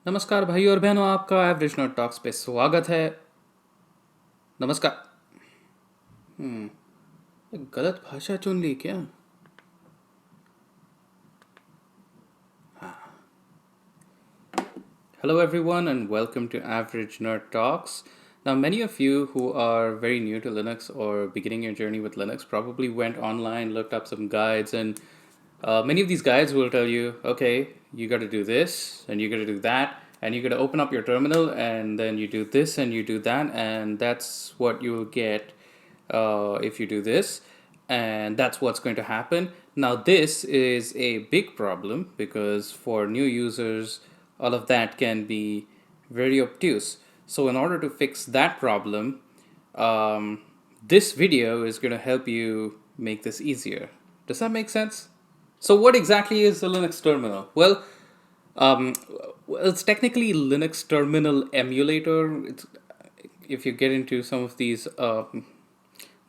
नमस्कार भाई और बहनों, आपका एवरेज नॉट टॉक्स पे स्वागत है। नमस्कार। गलत भाषा चुन ली क्या? Hello everyone and welcome to Average Nerd Talks. Now, many of you who are very new to Linux or beginning your journey with Linux probably went online, looked up some guides, and many of these guides will tell you, okay, you got to do this and you got to do that, and you got to open up your terminal and then you do this and you do that, and that's what you will get if you do this, and that's what's going to happen. Now, this is a big problem because for new users, all of that can be very obtuse. So, in order to fix that problem, um, this video is going to help you make this easier. Does that make sense? So, what exactly is the Linux terminal? Um, well, it's technically Linux terminal emulator. If you get into some of these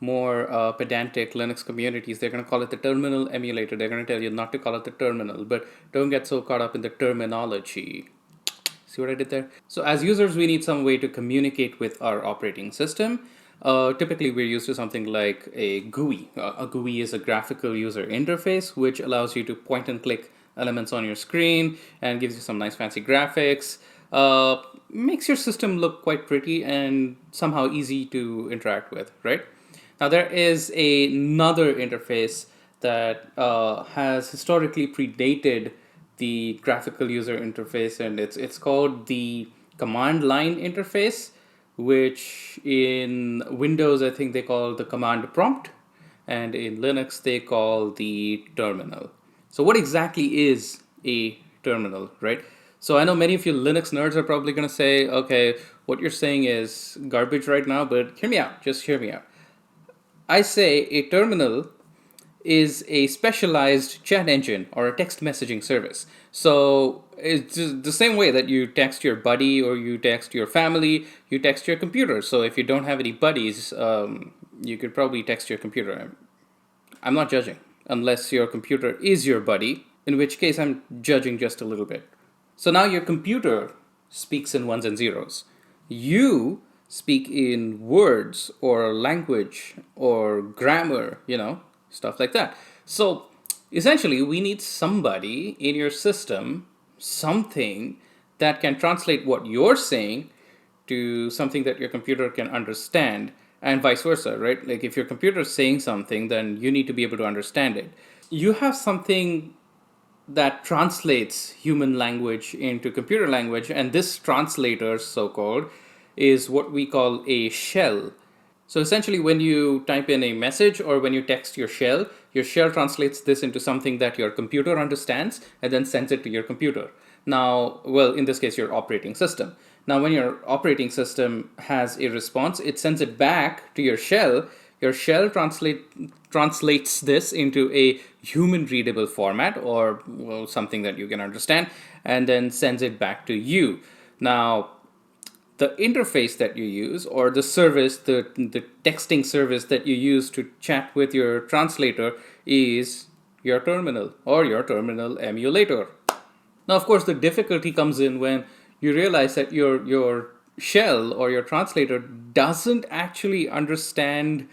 more pedantic Linux communities, they're going to call it the terminal emulator. They're going to tell you not to call it the terminal, but don't get so caught up in the terminology. See what I did there? So, as users, we need some way to communicate with our operating system. Typically, we're used to something like a GUI. A GUI is a graphical user interface, which allows you to point and click elements on your screen and gives you some nice fancy graphics. Makes your system look quite pretty and somehow easy to interact with, right? Now, there is another interface that has historically predated the graphical user interface, and it's called the command line interface, which in Windows I think they call the command prompt, and in Linux they call the terminal. So, what exactly is a terminal, right? So, I know many of you Linux nerds are probably going to say, okay, what you're saying is garbage right now, but hear me out, just hear me out. I say a terminal is a specialized chat engine or a text messaging service. So it's just the same way that you text your buddy or you text your family, you text your computer. So if you don't have any buddies, you could probably text your computer. I'm not judging, unless your computer is your buddy, in which case I'm judging just a little bit. So now your computer speaks in ones and zeros. You speak in words or language or grammar, stuff like that. So essentially, we need somebody in your system, something that can translate what you're saying to something that your computer can understand, and vice versa, right? Like if your computer is saying something, then you need to be able to understand it. You have something that translates human language into computer language, and this translator, so called, is what we call a shell. So essentially, when you type in a message or when you text your shell translates this into something that your computer understands and then sends it to your computer. Now, well, in this case, your operating system. Now, when your operating system has a response, it sends it back to your shell. Your shell translates this into a human readable format, or well, something that you can understand, and then sends it back to you. Now, the interface that you use, or the service, the texting service that you use to chat with your translator, is your terminal or your terminal emulator. Now, of course, the difficulty comes in when you realize that your shell or your translator doesn't actually understand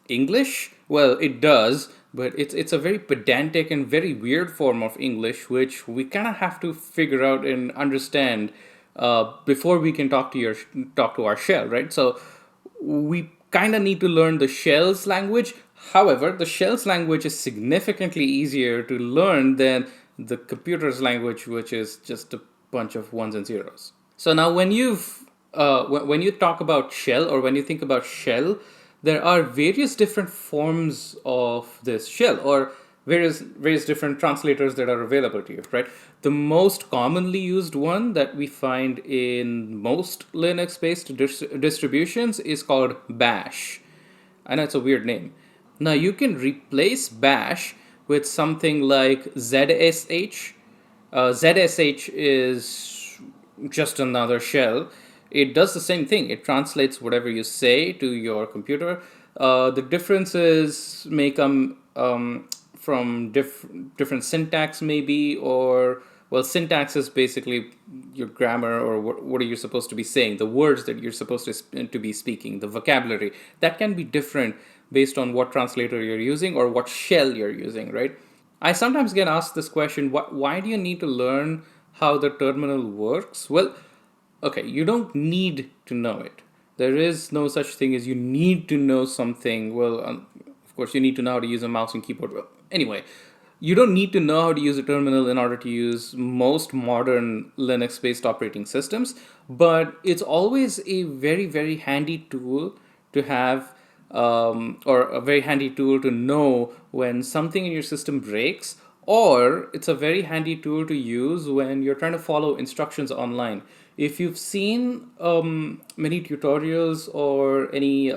English. Well, it does, but it's a very pedantic and very weird form of English, which we kind of have to figure out and understand before we can talk to our shell, right? So we kind of need to learn the shell's language. However, the shell's language is significantly easier to learn than the computer's language, which is just a bunch of ones and zeros. So now, when you talk about shell or when you think about shell, there are various different forms of this shell, or various different translators that are available to you, right? The most commonly used one that we find in most Linux-based distributions is called Bash. I know it's a weird name. Now you can replace Bash with something like ZSH. ZSH is just another shell. It does the same thing. It translates whatever you say to your computer. The differences may come from different syntax, maybe, or Well, syntax is basically your grammar, or what are you supposed to be saying, the words that you're supposed to be speaking, the vocabulary. That can be different based on what translator you're using or what shell you're using, right? I sometimes get asked this question, why do you need to learn how the terminal works? Well, okay, you don't need to know it. There is no such thing as you need to know something. Well, of course, you need to know how to use a mouse and keyboard. Well, anyway, you don't need to know how to use a terminal in order to use most modern Linux based operating systems, but it's always a very, very handy tool to have, or a very handy tool to know when something in your system breaks, or it's a very handy tool to use when you're trying to follow instructions online. If you've seen many tutorials or any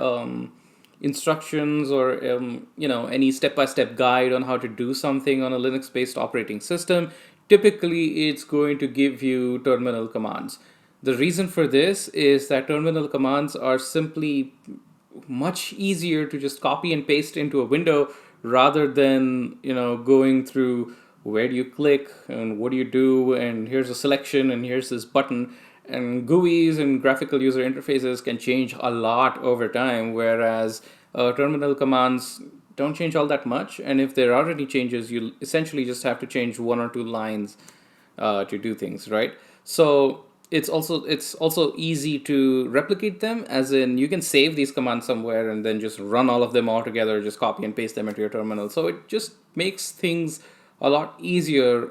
instructions, or any step-by-step guide on how to do something on a Linux-based operating system, typically it's going to give you terminal commands. The reason for this is that terminal commands are simply much easier to just copy and paste into a window, rather than going through where do you click and what do you do, and here's a selection and here's this button. And GUIs and graphical user interfaces can change a lot over time, whereas terminal commands don't change all that much. And if there are any changes, you essentially just have to change one or two lines to do things, right? So it's also easy to replicate them, as in you can save these commands somewhere and then just run all of them all together, just copy and paste them into your terminal. So it just makes things a lot easier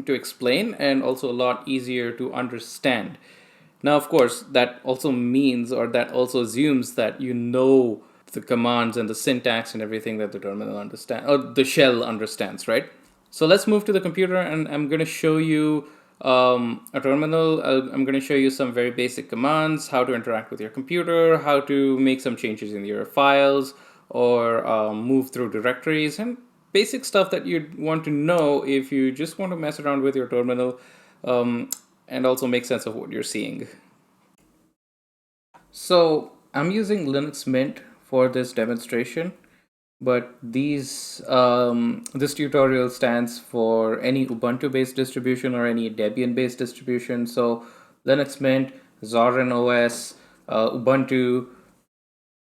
to explain, and also a lot easier to understand. Now, of course, that also means, or that also assumes, that you know the commands and the syntax and everything that the terminal understands, or the shell understands, right? So let's move to the computer, and I'm going to show you a terminal. I'm going to show you some very basic commands, how to interact with your computer, how to make some changes in your files, or move through directories, and basic stuff that you'd want to know if you just want to mess around with your terminal, and also make sense of what you're seeing. So I'm using Linux Mint for this demonstration, but this tutorial stands for any Ubuntu-based distribution or any Debian-based distribution. So Linux Mint, Zorin OS, Ubuntu.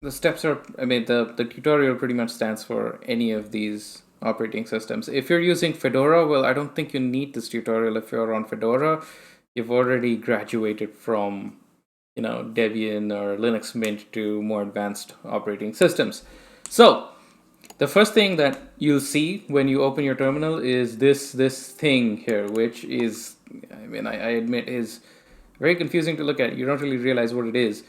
The steps are, I mean, the tutorial pretty much stands for any of these operating systems. If you're using Fedora, well, I don't think you need this tutorial. If you're on Fedora, you've already graduated from Debian or Linux Mint to more advanced operating systems. So the first thing that you'll see when you open your terminal is this thing here, which is, I admit, is very confusing to look at. You don't really realize what it is.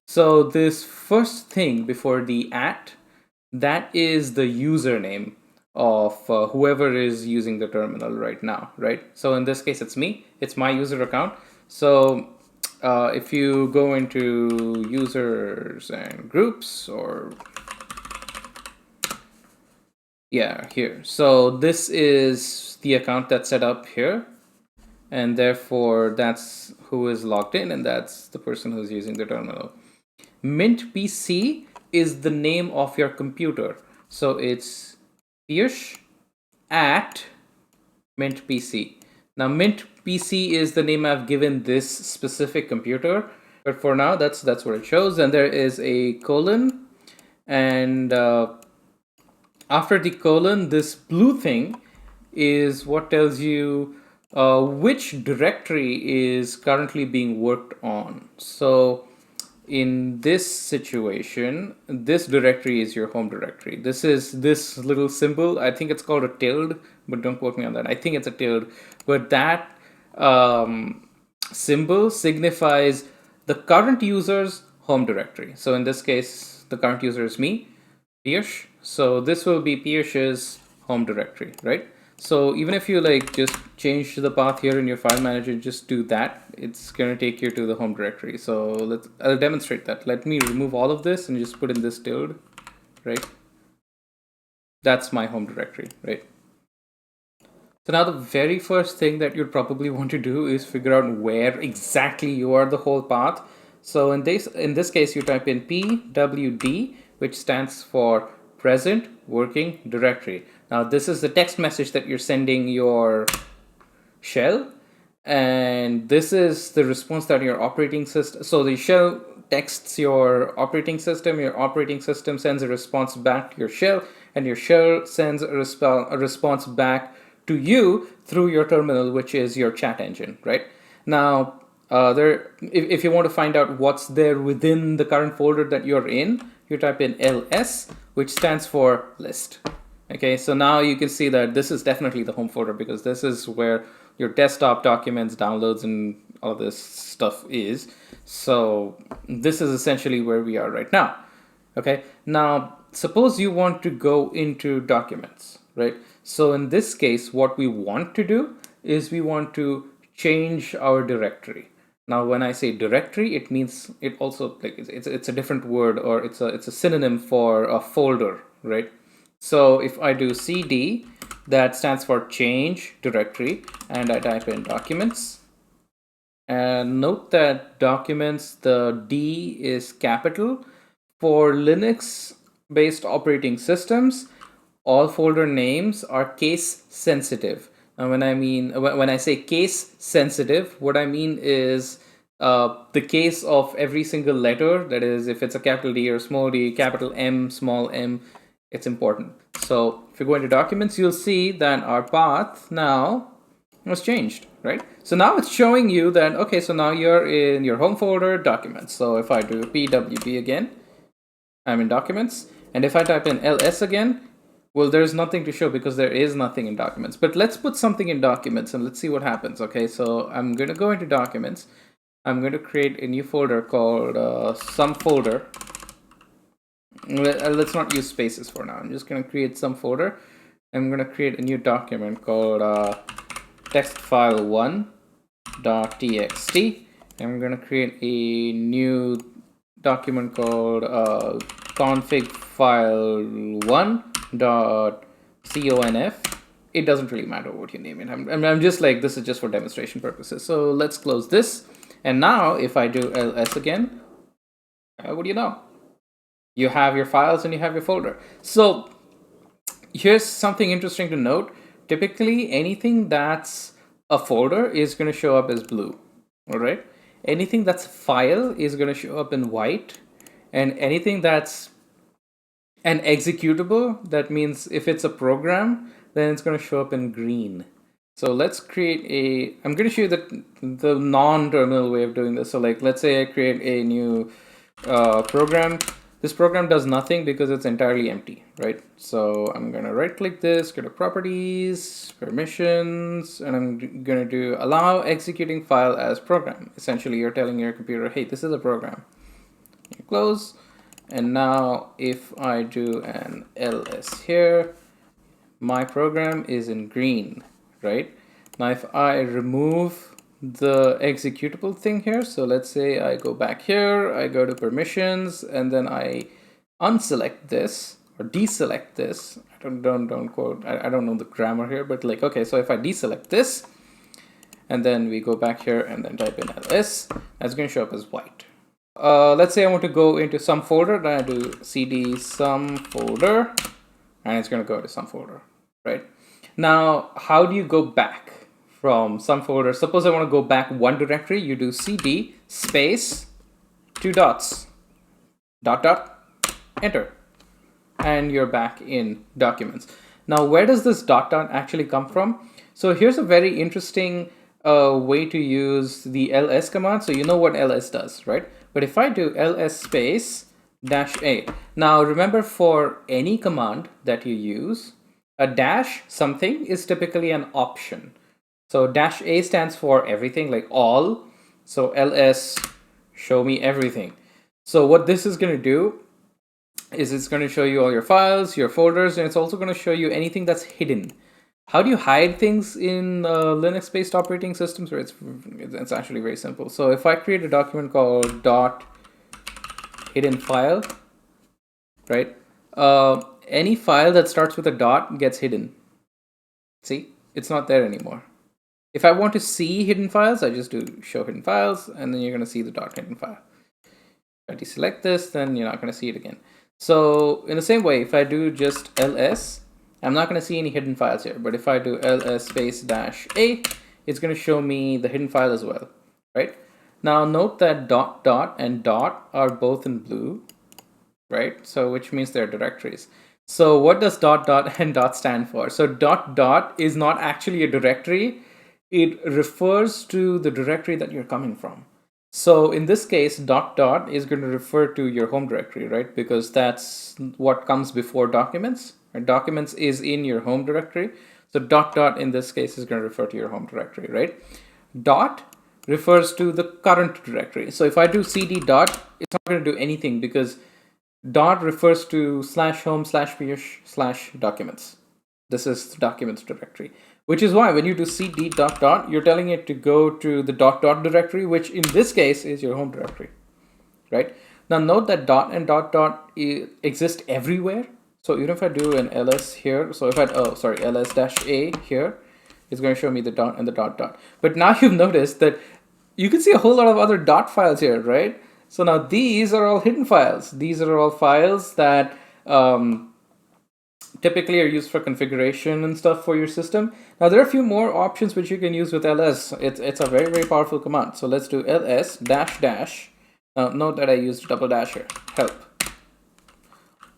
So this first thing before the @ that is the username of whoever is using the terminal right now, right? So in this case, it's me. It's my user account. So if you go into users and groups, or here. So this is the account that's set up here, and therefore that's who is logged in, and that's the person who's using the terminal. Mint PC is the name of your computer. So it's Piyush at Mint PC. Now Mint PC is the name I've given this specific computer, but for now that's what it shows. And there is a colon, and after the colon, this blue thing is what tells you which directory is currently being worked on. So in this situation, this directory is your home directory. This is this little symbol. I think it's called a tilde, but don't quote me on that. I think it's a tilde. But that symbol signifies the current user's home directory. So in this case, the current user is me, Piyush. So this will be Piyush's home directory, right? So even if you just change the path here in your file manager, just do that, it's going to take you to the home directory. So I'll demonstrate that. Let me remove all of this and just put in this tilde, right? That's my home directory, right? So now the very first thing that you'd probably want to do is figure out where exactly you are the whole path. So in this case, you type in pwd, which stands for present working directory. Now this is the text message that you're sending your shell, and this is the response that your operating system, so the shell texts your operating system sends a response back to your shell, and your shell sends a response back to you through your terminal, which is your chat engine, right? Now, if you want to find out what's there within the current folder that you're in, you type in ls, which stands for list. Okay, so now you can see that this is definitely the home folder, because this is where your desktop documents, downloads, and all of this stuff is. So this is essentially where we are right now. Okay, now suppose you want to go into documents, right? So in this case, what we want to do is we want to change our directory. Now, when I say directory, it means it also, like, it's a different word, or it's a synonym for a folder, right? So if I do cd, that stands for change directory, and I type in documents. And note that documents, the D is capital. For Linux based operating systems, all folder names are case sensitive. And when I say case sensitive, what I mean is the case of every single letter. That is, if it's a capital D or small d, capital M, small m, it's important. So if you go into documents, you'll see that our path now was changed, right? So now it's showing you that, okay, so now you're in your home folder, documents. So if I do pwd again, I'm in documents. And if I type in ls again, well, there's nothing to show because there is nothing in documents. But let's put something in documents and let's see what happens. Okay, so I'm going to go into documents. I'm going to create a new folder called some folder. Let's not use spaces for now. I'm just going to create some folder. I'm going to create a new document called textfile1.txt. I'm going to create a new document called config-file1.conf. It doesn't really matter what you name it. I'm just like, this is just for demonstration purposes. So let's close this. And now if I do ls again, what do you know? You have your files and you have your folder. So here's something interesting to note. Typically, anything that's a folder is going to show up as blue, all right? Anything that's a file is going to show up in white, and anything that's an executable, that means if it's a program, then it's going to show up in green. So let's create I'm going to show you the non-terminal way of doing this. So like, let's say I create a new program. This program does nothing because it's entirely empty, right? So I'm going to right click this, go to properties, permissions, and I'm going to do allow executing file as program. Essentially, you're telling your computer, hey, this is a program. You close. And now if I do an ls here, my program is in green, right? Now if I remove the executable thing here, so let's say I go back here, I go to permissions, and then I unselect this or deselect this. I don't quote, I don't know the grammar here, but like, okay, so if I deselect this and then we go back here and then type in ls, that's going to show up as white. Let's say I want to go into some folder, then I do cd some folder, and it's going to go to some folder, right? Now, how do you go back from some folder? Suppose I want to go back one directory, you do cd space 2 dots, dot dot, enter, and you're back in documents. Now, where does this dot dot actually come from? So here's a very interesting way to use the ls command. So you know what ls does, right? But if I do ls space -a, now remember, for any command that you use, a dash something is typically an option. So -a stands for everything, like all. So ls show me everything. So what this is going to do is it's going to show you all your files, your folders, and it's also going to show you anything that's hidden. How do you hide things in Linux-based operating systems? Where it's actually very simple. So if I create a document called dot hidden file, right? Any file that starts with a dot gets hidden. See, it's not there anymore. If I want to see hidden files, I just do show hidden files, and then you're going to see the dot hidden file. If I deselect this, then you're not going to see it again. So in the same way, if I do just ls, I'm not going to see any hidden files here. But if I do ls space -a, it's going to show me the hidden file as well, right? Now note that dot dot and dot are both in blue, right? So which means they're directories. So what does dot dot and dot stand for? So dot dot is not actually a directory. It refers to the directory that you're coming from. So in this case, dot dot is going to refer to your home directory, right? Because that's what comes before documents. And documents is in your home directory. So dot dot in this case is going to refer to your home directory, right? Dot refers to the current directory. So if I do cd dot, it's not going to do anything because dot refers to /home/ph/documents. This is the documents directory, which is why when you do cd dot dot, you're telling it to go to the dot dot directory, which in this case is your home directory, right? Now note that dot and dot dot exist everywhere. So even if I do an ls here, so if I, ls-a here, it's going to show me the dot and the dot dot. But now you've noticed that you can see a whole lot of other dot files here, right? So now these are all hidden files. These are all files that typically are used for configuration and stuff for your system. Now there are a few more options which you can use with ls. It's a very, very powerful command. So let's do ls dash dash. Now note that I used double dash here, help.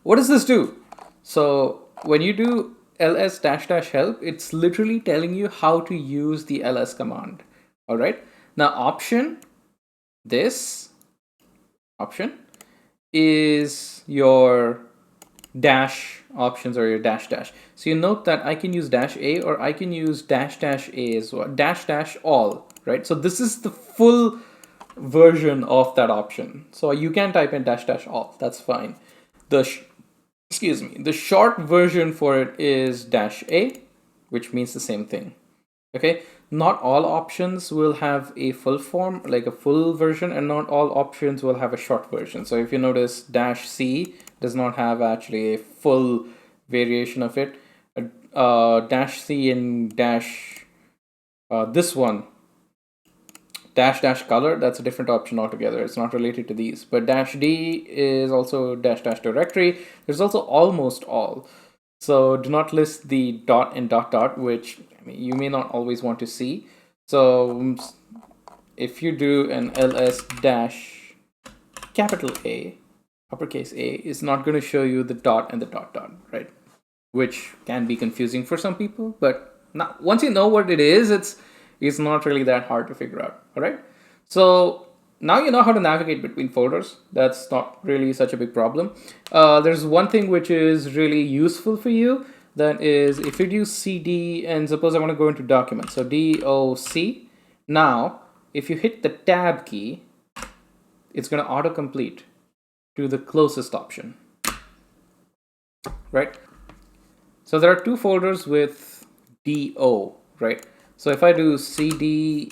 What does this do? So when you do ls dash dash help, it's literally telling you how to use the ls command. All right. Now option, this option is your dash options or your dash dash. So you note that I can use dash a or I can use dash dash a as well, dash dash all, right? So this is the full version of that option. So you can type in dash dash all, that's fine. The short version for it is dash a, which means the same thing. Okay, not all options will have a full form, like a full version, and not all options will have a short version. So if you notice, dash C does not have actually a full variation of it. Dash C and dash this one, dash dash color, that's a different option altogether. It's not related to these. But dash D is also dash dash directory. There's also almost all. So do not list the dot and dot dot, which you may not always want to see. So if you do an ls dash capital A, uppercase A, is not going to show you the dot and the dot dot, right? Which can be confusing for some people, but not, once you know what it is, it's not really that hard to figure out. All right. So now you know how to navigate between folders. That's not really such a big problem. There's one thing which is really useful for you. That is, if you do cd and suppose I want to go into documents, so doc. Now, if you hit the tab key, it's going to autocomplete to the closest option, right? So there are two folders with do, right? So if I do cd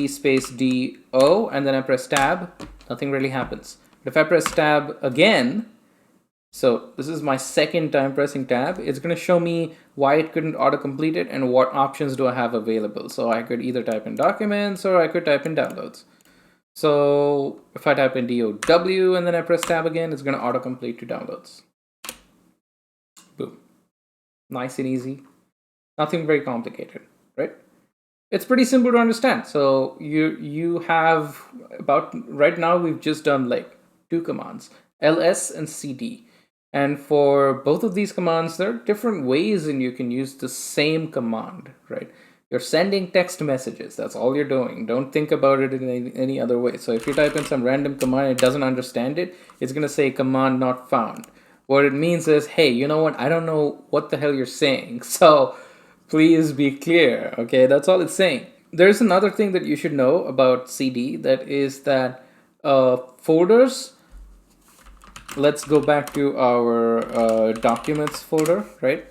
space do and then I press tab, nothing really happens. But if I press tab again, so this is my second time pressing tab, it's going to show me why it couldn't autocomplete it and what options do I have available. So I could either type in documents or I could type in downloads. So if I type in DOW and then I press tab again, it's going to autocomplete to downloads. Boom. Nice and easy. Nothing very complicated, right? It's pretty simple to understand. So you have about, right now we've just done like two commands, ls and cd. And for both of these commands, there are different ways and you can use the same command, right? You're sending text messages. That's all you're doing. Don't think about it in any other way. So if you type in some random command, it doesn't understand it, it's going to say command not found. What it means is, hey, you know what? I don't know what the hell you're saying. So please be clear. Okay, that's all it's saying. There's another thing that you should know about CD, that is that folders, let's go back to our documents folder, right?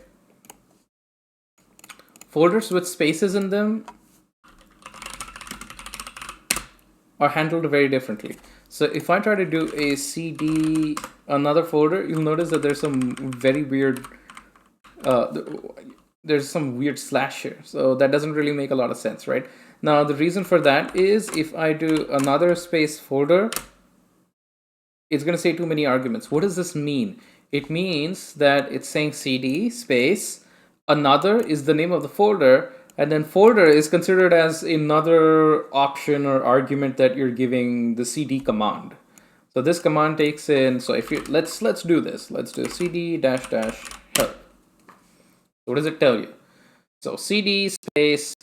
Folders with spaces in them are handled very differently. So if I try to do a CD, another folder, you'll notice that there's some very weird, there's some weird slash here. So that doesn't really make a lot of sense, right? Now the reason for that is if I do another space folder, it's going to say too many arguments. What does this mean? It means that it's saying CD space, another is the name of the folder, And then folder is considered as another option or argument that you're giving the cd command. So this command takes in, so if you, let's do this. Let's do cd dash dash help. What does it tell you? So cd space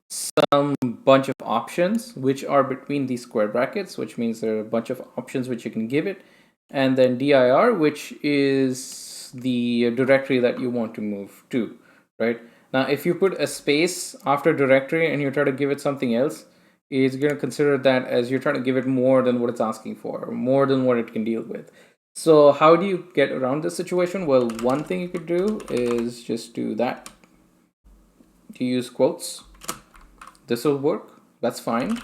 some bunch of options which are between these square brackets, which means there are a bunch of options which you can give it, and then dir, which is the directory that you want to move to, right? Now, if you put a space after directory and you try to give it something else, it's going to consider that as you're trying to give it more than what it's asking for, more than what it can deal with. So how do you get around this situation? Well, one thing you could do is just do that. You use quotes. This will work. That's fine.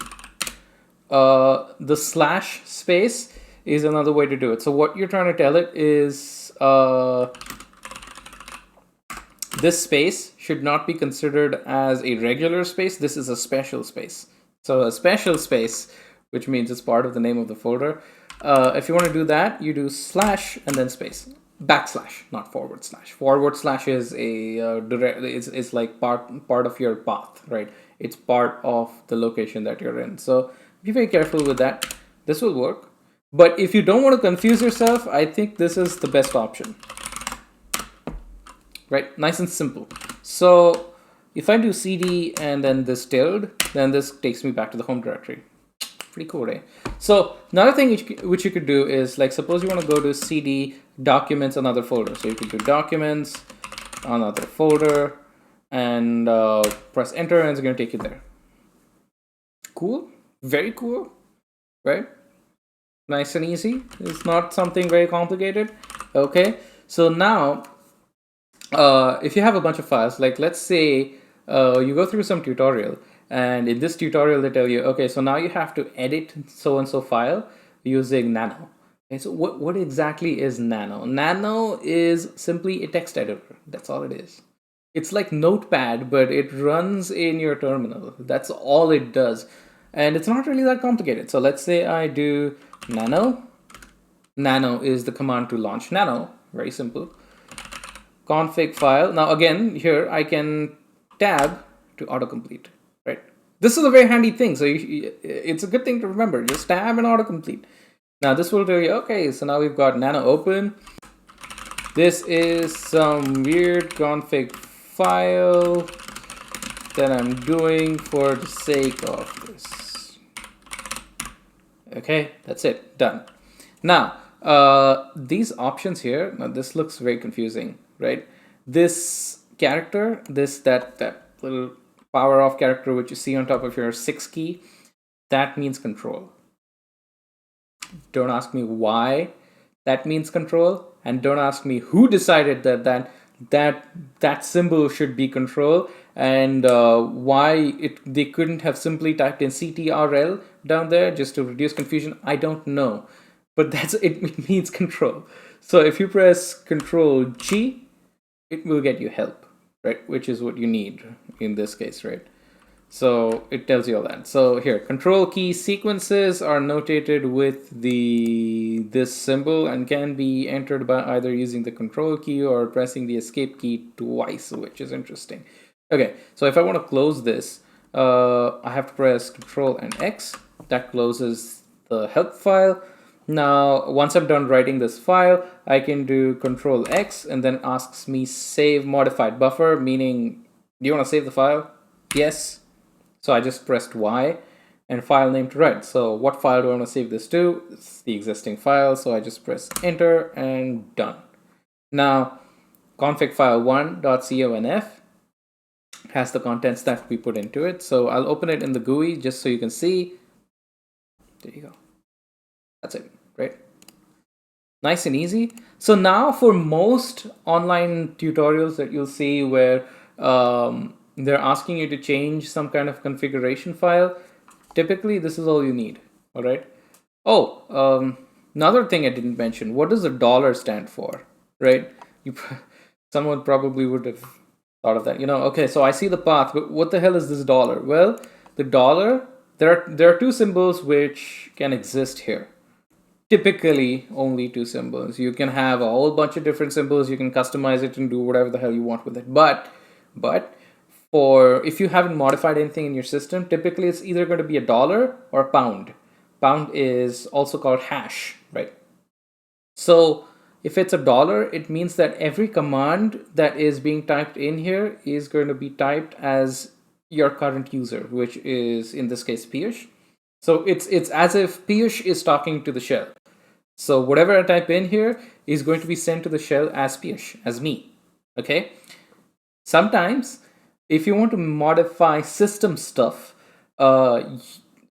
The slash space is another way to do it. So what you're trying to tell it is this space should not be considered as a regular space. This is a special space. So a special space, which means it's part of the name of the folder. If you want to do that, you do slash and then space. Backslash, not forward slash. Forward slash is a direct. It's like part of your path, right? It's part of the location that you're in. So be very careful with that. This will work. But if you don't want to confuse yourself, I think this is the best option. Right? Nice and simple. So if I do cd and then this tilde, then this takes me back to the home directory. Pretty cool, eh? So another thing which you could do is, like, suppose you want to go to cd documents, another folder. So you could do documents, another folder, and press enter, and it's going to take you there. Cool. Very cool, right? Nice and easy. It's not something very complicated. Okay, so now if you have a bunch of files, like let's say you go through some tutorial, and in this tutorial they tell you, okay, so now you have to edit so and so file using Nano. Okay, so what exactly is Nano? Nano is simply a text editor. That's all it is. It's like Notepad, but it runs in your terminal. That's all it does. And it's not really that complicated. So let's say I do Nano. Nano is the command to launch Nano. Very simple. Config file. Now again, here I can tab to autocomplete, right? This is a very handy thing. So it's a good thing to remember. Just tab and autocomplete. Now this will tell you, okay, so now we've got Nano open. This is some weird config file that I'm doing for the sake of this. Okay, that's it, done. Now, these options here, now this looks very confusing, right? This character, that little power off character which you see on top of your 6 key, that means control. Don't ask me why that means control, and don't ask me who decided that symbol should be control, and why they couldn't have simply typed in CTRL down there just to reduce confusion. I don't know, but it means control. So if you press Control G, it will get you help, right? Which is what you need in this case, right? So it tells you all that. So here, control key sequences are notated with this symbol and can be entered by either using the control key or pressing the escape key twice, which is interesting. Okay, so if I want to close this, I have to press Control and X. That closes the help file. Now, once I'm done writing this file, I can do Control X, and then asks me save modified buffer, meaning, do you want to save the file? Yes. So I just pressed Y and file name to write. So what file do I want to save this to? It's the existing file. So I just press enter and done. Now, config file 1.conf has the contents that we put into it. So I'll open it in the GUI just so you can see. There you go. That's it, right? Nice and easy. So now for most online tutorials that you'll see where they're asking you to change some kind of configuration file, typically this is all you need. All right. Oh, another thing I didn't mention, what does the dollar stand for, right? Someone probably would have thought of that. Okay, so I see the path, but what the hell is this dollar? Well, the dollar, there are two symbols which can exist here. Typically only two symbols. You can have a whole bunch of different symbols. You can customize it and do whatever the hell you want with it. But for if you haven't modified anything in your system, typically it's either going to be a dollar or a pound. Pound is also called hash, right? So if it's a dollar, it means that every command that is being typed in here is going to be typed as your current user, which is in this case Piyush. So it's as if Piyush is talking to the shell. So whatever I type in here is going to be sent to the shell as Piyush, as me. Okay. Sometimes, if you want to modify system stuff,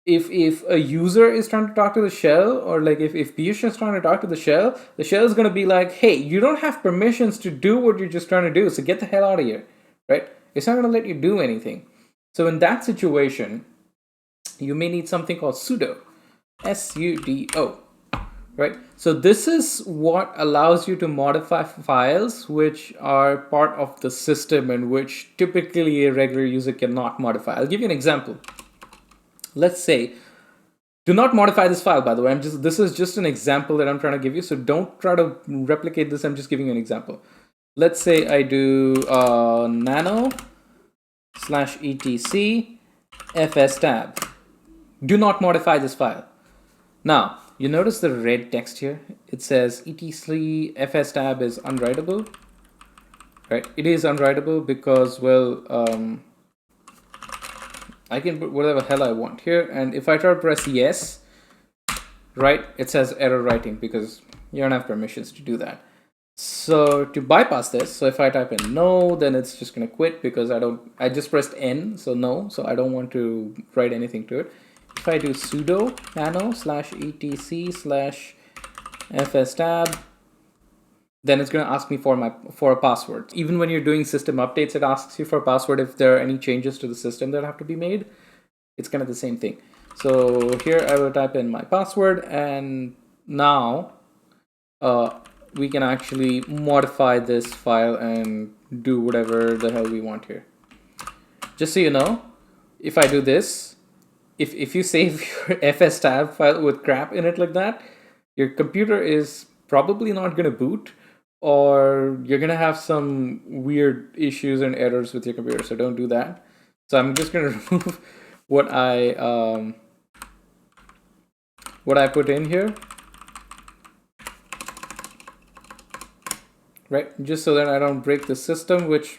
if a user is trying to talk to the shell, or like if Piyush is trying to talk to the shell is going to be like, hey, you don't have permissions to do what you're just trying to do, so get the hell out of here, right? It's not going to let you do anything. So in that situation, you may need something called sudo, sudo, right? So this is what allows you to modify files which are part of the system and which typically a regular user cannot modify. I'll give you an example. Let's say, do not modify this file, by the way. This is just an example that I'm trying to give you, so don't try to replicate this. I'm just giving you an example. Let's say I do nano /etc fs tab. Do not modify this file. Now, you notice the red text here. It says etc fs tab is unwritable, right? It is unwritable because, well, I can put whatever hell I want here, and if I try to press yes, right, it says error writing because you don't have permissions to do that. So to bypass this, so if I type in no, then it's just gonna quit because I just pressed N, so no, so I don't want to write anything to it. If I do sudo nano /etc/fs tab, then it's going to ask me for a password. Even when you're doing system updates, it asks you for a password if there are any changes to the system that have to be made. It's kind of the same thing. So here I will type in my password, and now we can actually modify this file and do whatever the hell we want here. Just so you know, if I do this, if you save your fs tab file with crap in it like that, your computer is probably not going to boot, or you're going to have some weird issues and errors with your computer. So don't do that. So I'm just going to remove what I put in here, right? Just so that I don't break the system, which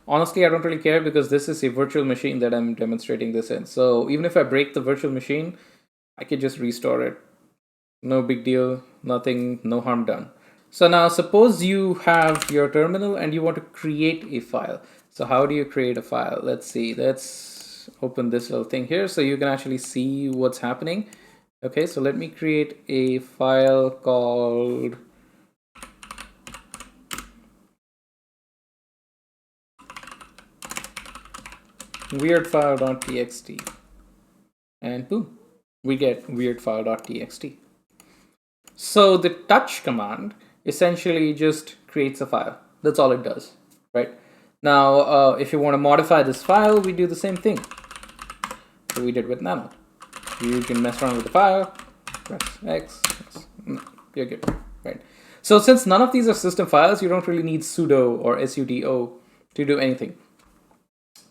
honestly I don't really care because this is a virtual machine that I'm demonstrating this in. So even if I break the virtual machine, I could just restore it. No big deal, nothing, no harm done. So now suppose you have your terminal and you want to create a file. So how do you create a file? Let's see, let's open this little thing here so you can actually see what's happening. Okay, so let me create a file called weirdfile.txt, and boom, we get weirdfile.txt. So the touch command essentially just creates a file. That's all it does, right? Now, if you want to modify this file, we do the same thing that we did with nano. You can mess around with the file, press X, you're good, right? So since none of these are system files, you don't really need sudo or sudo to do anything.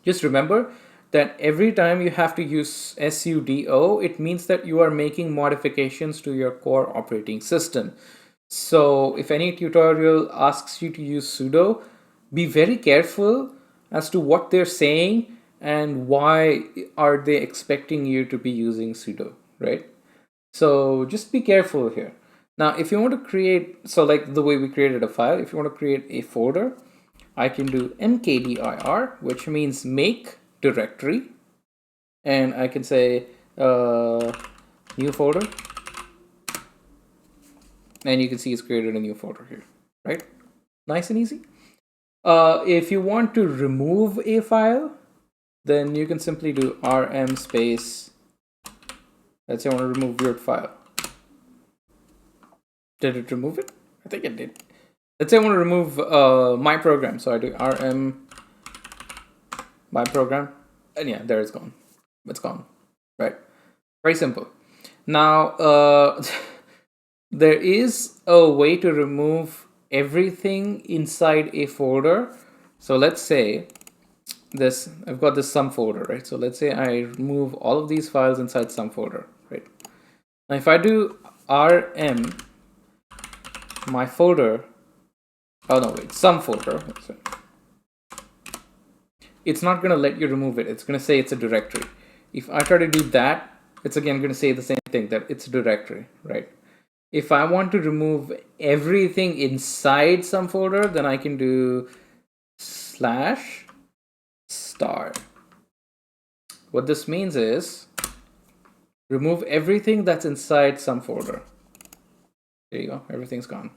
Just remember that every time you have to use sudo, it means that you are making modifications to your core operating system. So if any tutorial asks you to use sudo, be very careful as to what they're saying and why are they expecting you to be using sudo, right? So just be careful here. Now, if you want to create, so like the way we created a file, if you want to create a folder, I can do mkdir, which means make directory, and I can say new folder, and you can see it's created a new folder here, right? Nice and easy. If you want to remove a file, then you can simply do rm space, let's say I want to remove weird file. Did it remove it? I think it did. Let's say I want to remove my program, so I do rm my program, and yeah, there it's gone. It's gone, right? Very simple. Now, there is a way to remove everything inside a folder. So let's say I've got this sum folder, right? So let's say I remove all of these files inside sum folder, right? Now if I do rm my folder, oh no, wait, sum folder, it's not going to let you remove it. It's going to say it's a directory. If I try to do that, it's again going to say the same thing, that it's a directory, right? If I want to remove everything inside some folder, then I can do slash star. What this means is remove everything that's inside some folder. There you go. Everything's gone.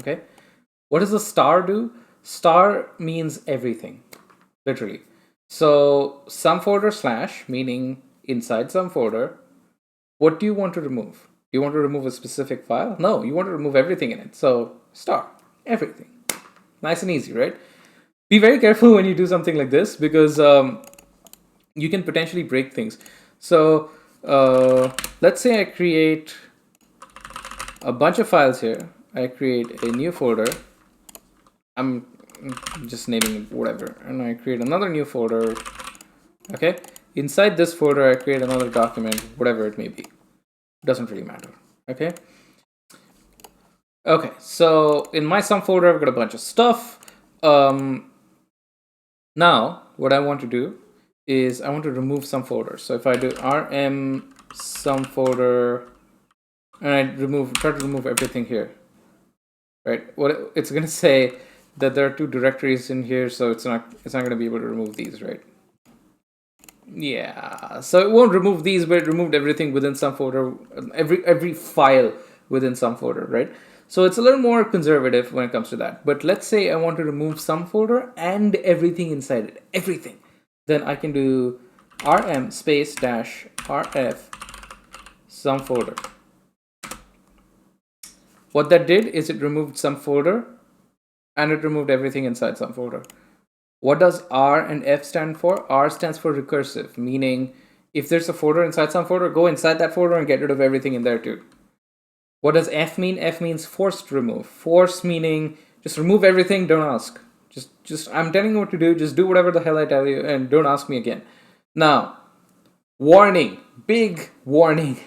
Okay. What does the star do? Star means everything, literally. So some folder slash, meaning inside some folder. What do you want to remove? Do you want to remove a specific file? No, you want to remove everything in it. So star, everything. Nice and easy, right? Be very careful when you do something like this, because you can potentially break things. So let's say I create a bunch of files here. I create a new folder. I'm just naming it whatever. And I create another new folder. Okay. Inside this folder, I create another document, whatever it may be. Doesn't really matter. Okay. Okay. So in my sum folder, I've got a bunch of stuff. Now, what I want to do is I want to remove some folders. So if I do rm sum folder and I try to remove everything here, right? What it's going to say that there are two directories in here, so it's not going to be able to remove these, right? Yeah, so it won't remove these, but it removed everything within some folder, every file within some folder, right? So it's a little more conservative when it comes to that. But let's say I want to remove some folder and everything inside it, everything. Then I can do rm space dash rf some folder. What that did is it removed some folder and it removed everything inside some folder. What does R and F stand for? R stands for recursive, meaning if there's a folder inside some folder, go inside that folder and get rid of everything in there too. What does F mean? F means forced remove. Force meaning just remove everything, don't ask. Just I'm telling you what to do, just do whatever the hell I tell you and don't ask me again. Now, warning, big warning.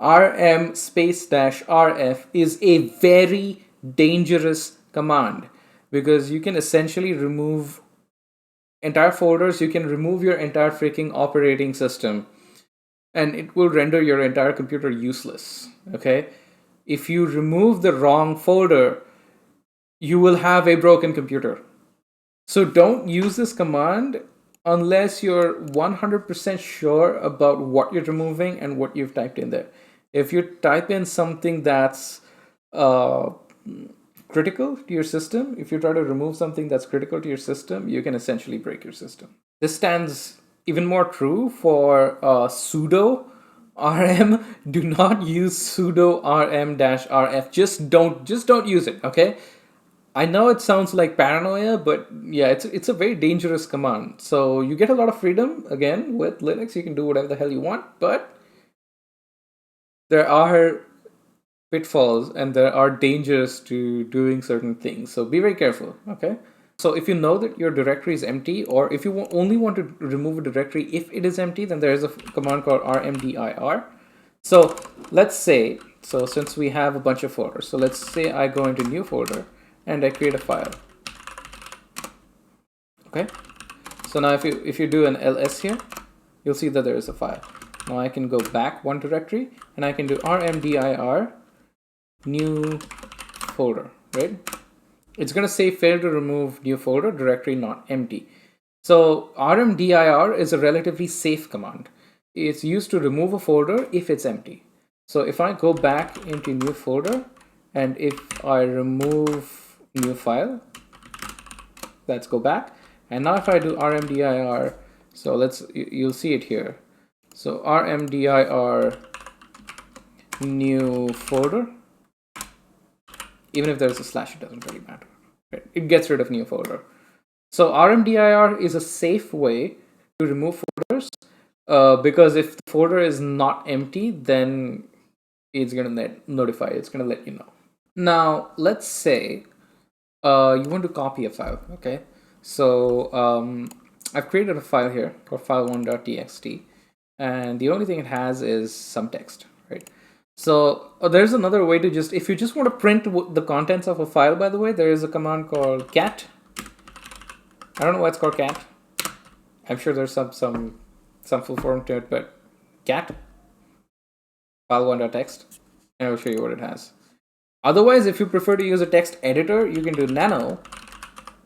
rm space dash rf is a very dangerous command, because you can essentially remove entire folders, you can remove your entire freaking operating system, and it will render your entire computer useless. Okay, if you remove the wrong folder, you will have a broken computer. So don't use this command unless you're 100% sure about what you're removing and what you've typed in there. If you type in something that's critical to your system, if you try to remove something that's critical to your system, you can essentially break your system. This stands even more true for sudo rm. Do not use sudo rm-rf. Just don't use it, okay? I know it sounds like paranoia, but yeah, it's a very dangerous command. So you get a lot of freedom. Again, with Linux, you can do whatever the hell you want, but there are pitfalls and there are dangers to doing certain things. So be very careful, okay? So if you know that your directory is empty, or if you only want to remove a directory if it is empty, then there is a command called rmdir. So let's say, so since we have a bunch of folders, so let's say I go into new folder and I create a file. Okay, so now if you do an ls here, you'll see that there is a file. Now I can go back one directory and I can do rmdir new folder, right? It's going to say fail to remove new folder, directory not empty. So rmdir is a relatively safe command. It's used to remove a folder if it's empty. So if I go back into new folder and if I remove new file, let's go back. And now if I do rmdir, so you'll see it here. So rmdir new folder, even if there's a slash, it doesn't really matter. Right? It gets rid of new folder. So rmdir is a safe way to remove folders, because if the folder is not empty, then it's going to notify, it's going to let you know. Now, let's say you want to copy a file, okay? So I've created a file here called file1.txt, and the only thing it has is some text, right? So there's another way to just, if you just want to print the contents of a file, by the way, there is a command called cat. I don't know why it's called cat. I'm sure there's some full form to it, but cat file1.txt, and I'll show you what it has. Otherwise, if you prefer to use a text editor, you can do nano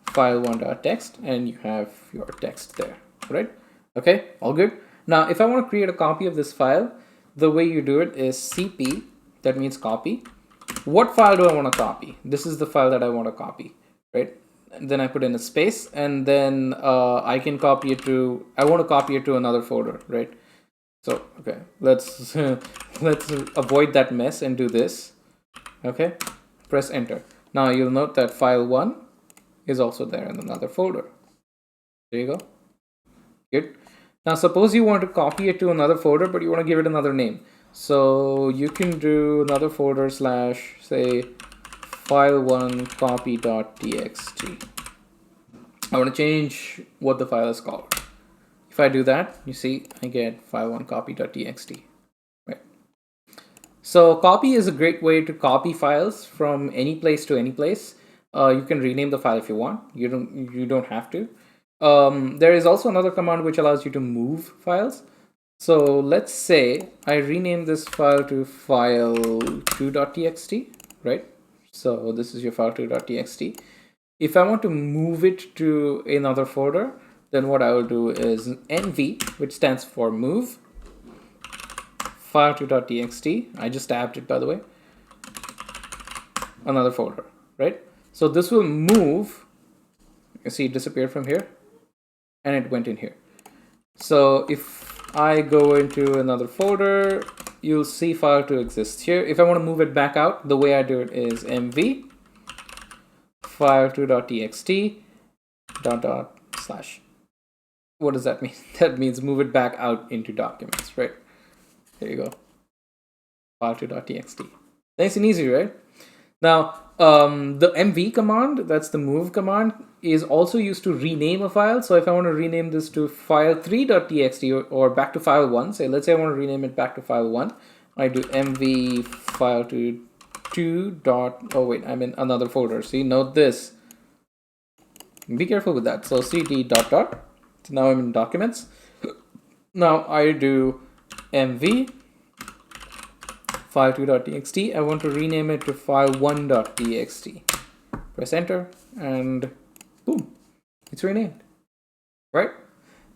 file1.txt, and you have your text there, right? Okay, all good. Now, if I want to create a copy of this file, the way you do it is cp, that means copy. What file do I want to copy? This is the file that I want to copy, right? And then I put in a space, and then I can copy it to, I want to copy it to another folder, right? So, okay, let's let's avoid that mess and do this. Okay, press enter. Now you'll note that file1 is also there in another folder. There you go. Good. Now suppose you want to copy it to another folder, but you want to give it another name. So you can do another folder slash, say, file1 copy.txt. I want to change what the file is called. If I do that, you see I get file1 copy.txt. Right. So copy is a great way to copy files from any place to any place. You can rename the file if you want. You don't have to. There is also another command which allows you to move files. So let's say I rename this file to file2.txt, right? So this is your file2.txt. If I want to move it to another folder, then what I will do is nv, which stands for move, file2.txt. I just tabbed it, by the way. Another folder, right? So this will move, you see it disappeared from here, and it went in here. So if I go into another folder, you'll see file2 exists here. If I want to move it back out, the way I do it is mv file2.txt dot slash. What does that mean? That means move it back out into documents, right? There you go. file2.txt. Nice and easy, right? Now, the mv command, that's the move command, is also used to rename a file. So if I want to rename this to file3.txt or back to file1, say, let's say I want to rename it back to file1, I do mv file2 dot, oh wait, I'm in another folder. See, note this. Be careful with that. So cd dot dot. So now I'm in documents. Now I do mv file2.txt. I want to rename it to file1.txt. Press enter and boom, it's renamed, right?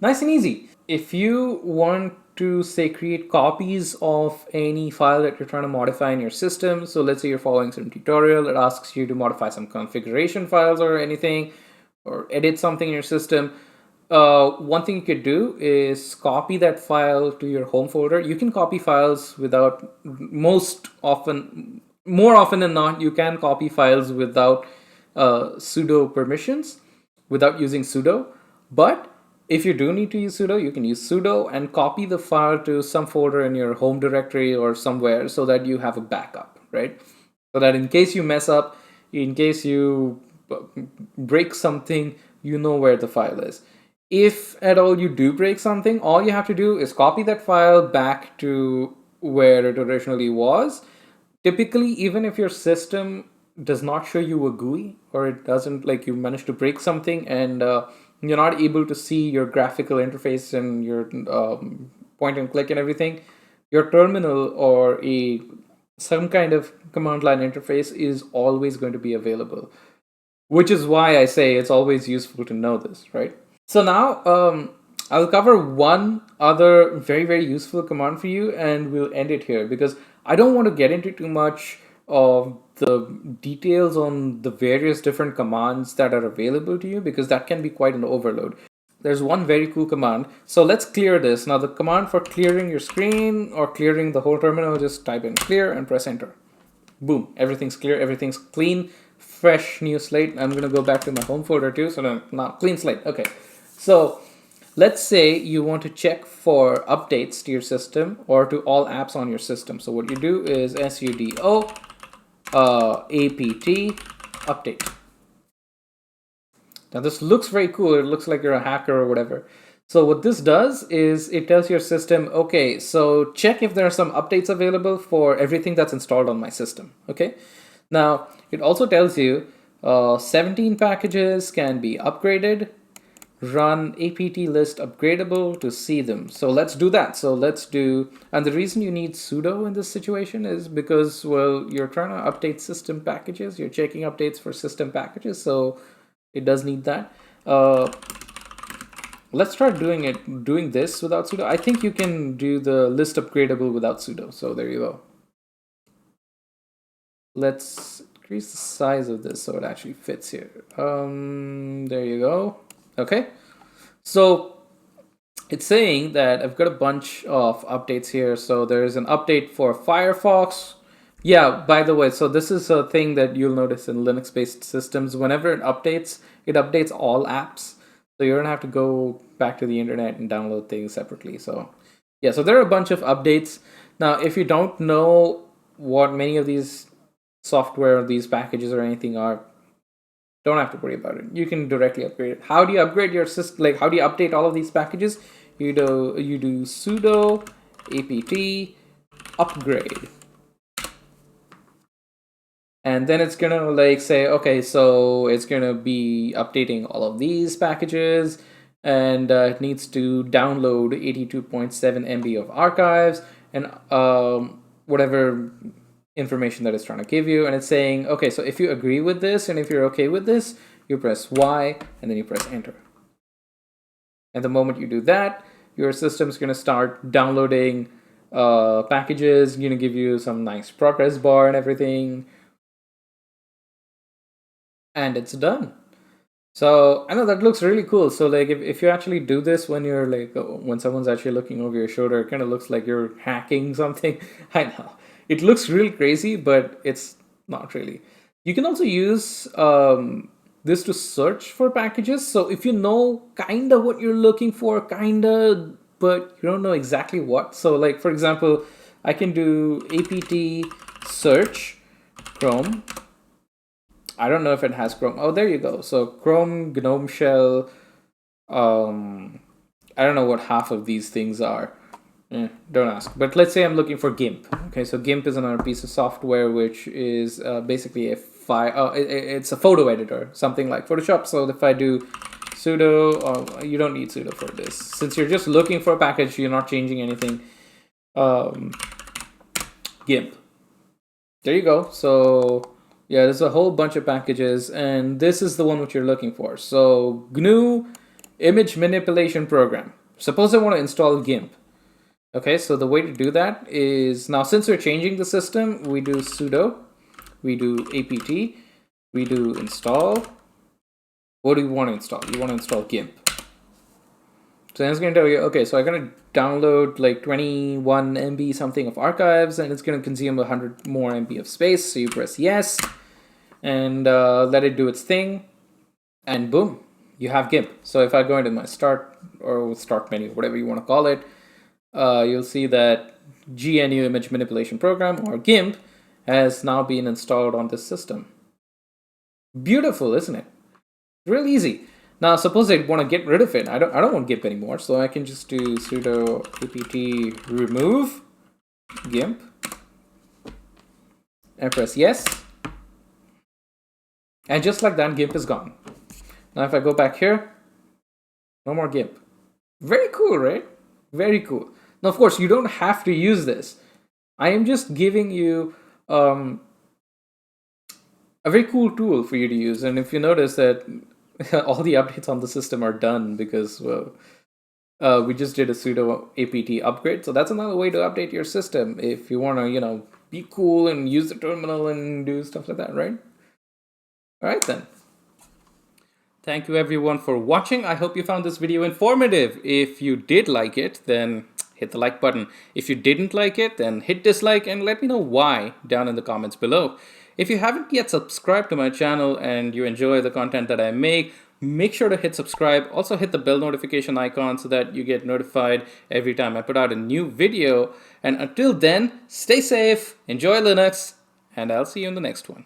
Nice and easy. If you want to, say, create copies of any file that you're trying to modify in your system, so let's say you're following some tutorial, it asks you to modify some configuration files or anything, or edit something in your system, one thing you could do is copy that file to your home folder. You can copy files without, more often than not, you can copy files without sudo permissions, without using sudo. But if you do need to use sudo, you can use sudo and copy the file to some folder in your home directory or somewhere so that you have a backup, right? So that in case you mess up, in case you break something, you know where the file is. If at all you do break something, all you have to do is copy that file back to where it originally was. Typically, even if your system does not show you a GUI, or it doesn't, like, you managed to break something and you're not able to see your graphical interface and your point and click and everything, your terminal or some kind of command line interface is always going to be available, which is why I say it's always useful to know this, right? So now I'll cover one other very, very useful command for you, and we'll end it here because I don't want to get into too much of the details on the various different commands that are available to you, because that can be quite an overload. There's one very cool command. So let's clear this. Now the command for clearing your screen or clearing the whole terminal, just type in clear and press enter. Boom, everything's clear, everything's clean, fresh, new slate. I'm going to go back to my home folder too. So now clean slate. Okay. So let's say you want to check for updates to your system or to all apps on your system. So what you do is sudo apt update. Now this looks very cool. It looks like you're a hacker or whatever. So what this does is it tells your system, okay, so check if there are some updates available for everything that's installed on my system. Okay. Now it also tells you 17 packages can be upgraded. Run apt list upgradable to see them. So let's do that. So let's do, and the reason you need sudo in this situation is because, well, you're trying to update system packages. You're checking updates for system packages. So it does need that. Let's try doing this without sudo. I think you can do the list upgradable without sudo. So there you go. Let's increase the size of this so it actually fits here. There you go. Okay. So it's saying that I've got a bunch of updates here. So there's an update for Firefox. Yeah, by the way, so this is a thing that you'll notice in Linux-based systems. Whenever it updates all apps. So you don't have to go back to the internet and download things separately. So yeah, so there are a bunch of updates. Now, if you don't know what many of these software, these packages or anything are, don't have to worry about it. You can directly upgrade it. How do you upgrade your system? Like, how do you update all of these packages? You do sudo apt upgrade, and then it's gonna like say, okay, so it's gonna be updating all of these packages, and it needs to download 82.7 MB of archives and whatever information that it's trying to give you. And it's saying, okay, so if you agree with this and if you're okay with this, you press Y and then you press enter. And the moment you do that, your system's going to start downloading packages, going to give you some nice progress bar and everything. And it's done. So I know that looks really cool. So like if you actually do this when you're like, when someone's actually looking over your shoulder, it kind of looks like you're hacking something. I know. It looks really crazy, but it's not really. You can also use this to search for packages. So if you know kind of what you're looking for, kind of, but you don't know exactly what. So like, for example, I can do apt search Chrome. I don't know if it has Chrome. Oh, there you go. So Chrome, GNOME Shell. I don't know what half of these things are. Don't ask. But let's say I'm looking for GIMP. Okay, so GIMP is another piece of software which is basically a file. It's a photo editor, something like Photoshop. So if I do sudo, you don't need sudo for this. Since you're just looking for a package, you're not changing anything. GIMP. There you go. So yeah, there's a whole bunch of packages, and this is the one which you're looking for. So GNU image manipulation program. Suppose I want to install GIMP. Okay, so the way to do that is, now since we're changing the system, we do sudo, we do apt, we do install. What do you want to install? You want to install GIMP. So then it's going to tell you, okay, so I'm going to download like 21 MB something of archives, and it's going to consume 100 more MB of space. So you press yes, and let it do its thing, and boom, you have GIMP. So if I go into my start menu, whatever you want to call it, you'll see that GNU image manipulation program, or GIMP, has now been installed on this system. Beautiful, isn't it? Real easy. Now suppose I want to get rid of it. I don't want GIMP anymore, so I can just do sudo apt remove GIMP and press yes. And just like that, GIMP is gone. Now if I go back here, no more GIMP. Very cool, right? Very cool. Now, of course, you don't have to use this. I am just giving you a very cool tool for you to use. And if you notice that all the updates on the system are done because, well, we just did a sudo apt upgrade. So that's another way to update your system if you want to, be cool and use the terminal and do stuff like that, right? All right, then. Thank you everyone for watching. I hope you found this video informative. If you did like it, then hit the like button. If you didn't like it, then hit dislike and let me know why down in the comments below. If you haven't yet subscribed to my channel and you enjoy the content that I make sure to hit subscribe. Also hit the bell notification icon so that you get notified every time I put out a new video. And until then, stay safe, enjoy Linux, and I'll see you in the next one.